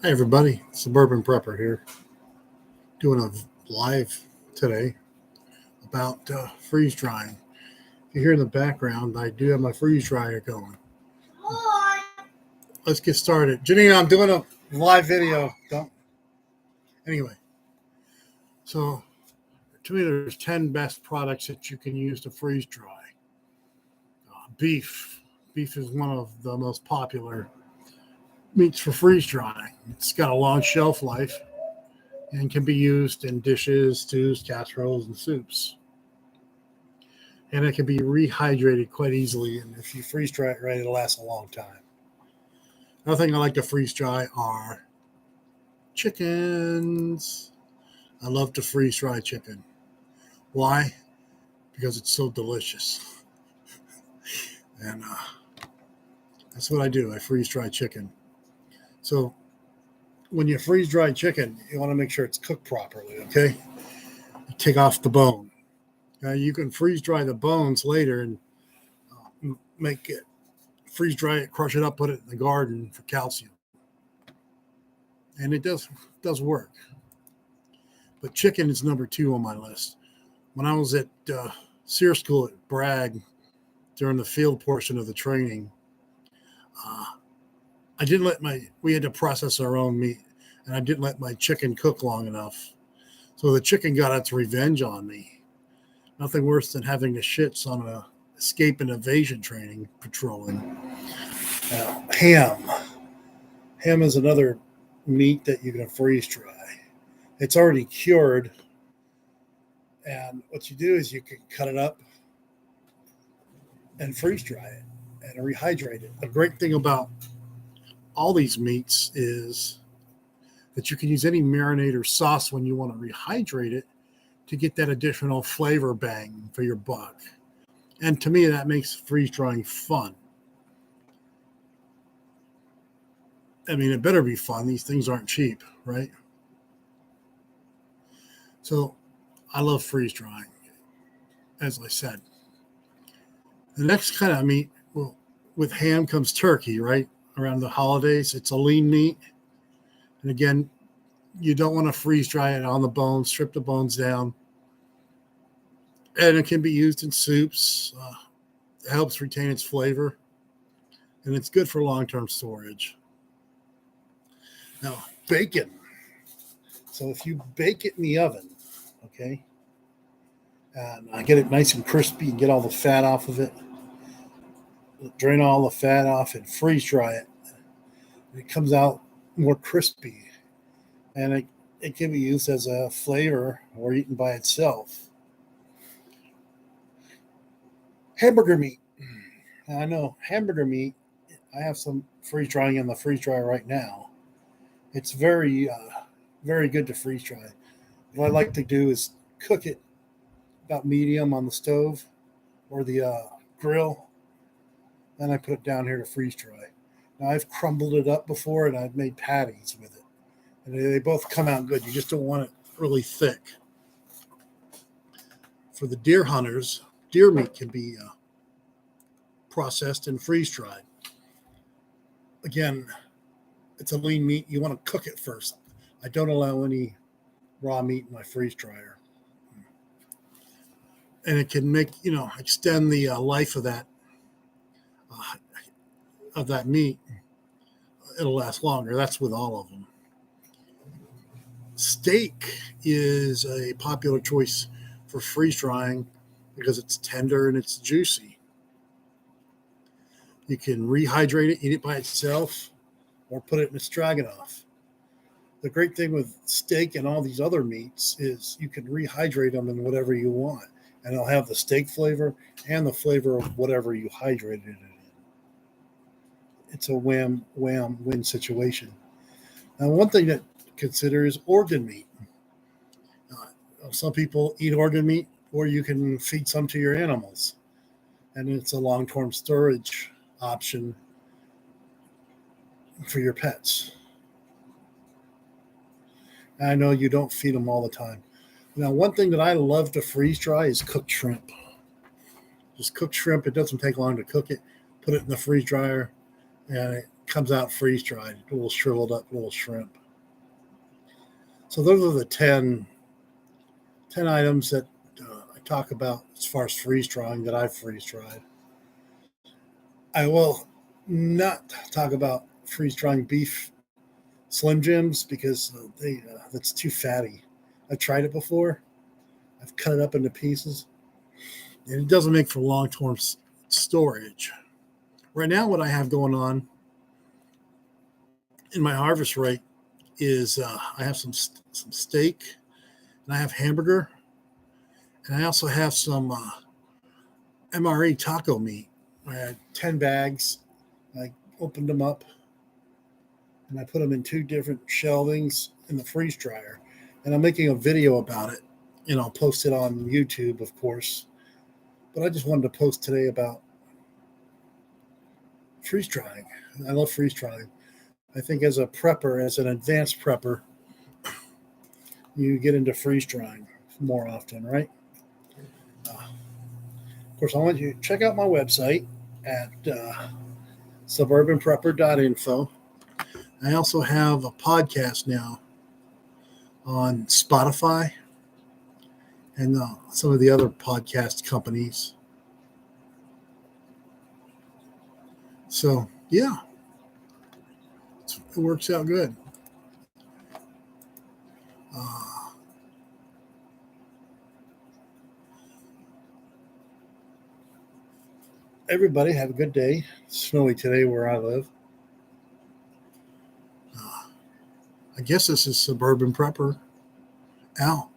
Hi, everybody. Suburban Prepper here, doing a live today about freeze drying. If you hear in the background, I do have my freeze dryer going. Let's get started. Janine, I'm doing a live video. Don't. Anyway, so to me, there's 10 best products that you can use to freeze dry. Beef. Beef is one of the most popular meats for freeze drying. It's got a long shelf life and can be used in dishes, stews, casseroles, and soups. And it can be rehydrated quite easily. And if you freeze dry it right, it'll last a long time. Another thing I like to freeze dry are chickens. I love to freeze dry chicken. Why? Because it's so delicious. And that's what I do. I freeze dry chicken. So when you freeze dry chicken, you want to make sure it's cooked properly, okay? You take off the bone. Now you can freeze dry the bones later and make it freeze dry it, crush it up, put it in the garden for calcium, and it does work. But chicken is number 2 on my list. When I was at SEER school at Bragg during the field portion of the training, we had to process our own meat, and I didn't let my chicken cook long enough, so the chicken got its revenge on me. Nothing worse than having the shits on a escape and evasion training patrolling. Ham. Ham is another meat that you can freeze dry. It's already cured. And what you do is you can cut it up and freeze dry it and rehydrate it. The great thing about all these meats is that you can use any marinade or sauce when you want to rehydrate it to get that additional flavor bang for your buck. And to me, that makes freeze drying fun. I mean, it better be fun. These things aren't cheap, right? So I love freeze drying, as I said. The next kind of meat, well, with ham comes turkey, right? Around the holidays, it's a lean meat. And again, you don't want to freeze dry it on the bones, strip the bones down. And it can be used in soups. It helps retain its flavor. And it's good for long-term storage. Now, bacon. So if you bake it in the oven, okay, and I get it nice and crispy and get all the fat off of it, drain all the fat off and freeze dry it. It comes out more crispy. And it can be used as a flavor or eaten by itself. Hamburger meat. I know hamburger meat, I have some freeze drying in the freeze dryer right now. It's very, very good to freeze dry. What I like to do is cook it about medium on the stove or the grill. Then I put it down here to freeze dry. Now I've crumbled it up before and I've made patties with it. And they both come out good. You just don't want it really thick. For the deer hunters, deer meat can be processed and freeze dried. Again, it's a lean meat. You want to cook it first. I don't allow any raw meat in my freeze dryer. And it can make, extend the life of that meat. It'll last longer. That's with all of them. Steak is a popular choice for freeze drying because it's tender and it's juicy. You can rehydrate it, eat it by itself, or put it in a stroganoff. The great thing with steak and all these other meats is you can rehydrate them in whatever you want, and they'll have the steak flavor and the flavor of whatever you hydrated it in. It's a win situation. Now, one thing to consider is organ meat. Some people eat organ meat, or you can feed some to your animals, and it's a long-term storage option for your pets. I know you don't feed them all the time. Now, one thing that I love to freeze dry is cooked shrimp. Just cooked shrimp. It doesn't take long to cook it. Put it in the freeze dryer, and it comes out freeze dried, a little shriveled up little shrimp. So those are the 10 items that I talk about as far as freeze drying that I've freeze dried. I will not talk about freeze drying beef Slim Jims because that's too fatty. I've tried it before. I've cut it up into pieces, and it doesn't make for long-term storage. Right now, what I have going on in my harvest rate is I have some steak, and I have hamburger, and I also have some MRE taco meat. I had 10 bags. I opened them up, and I put them in 2 different shelvings in the freeze dryer. And I'm making a video about it, and I'll post it on YouTube, of course. But I just wanted to post today about freeze drying. I love freeze drying. I think as a prepper, as an advanced prepper, you get into freeze drying more often, right? Of course, I want you to check out my website at suburbanprepper.info. I also have a podcast now on Spotify and some of the other podcast companies. So, yeah, it works out good. Everybody have a good day. It's snowy today where I live. I guess this is Suburban Prepper out.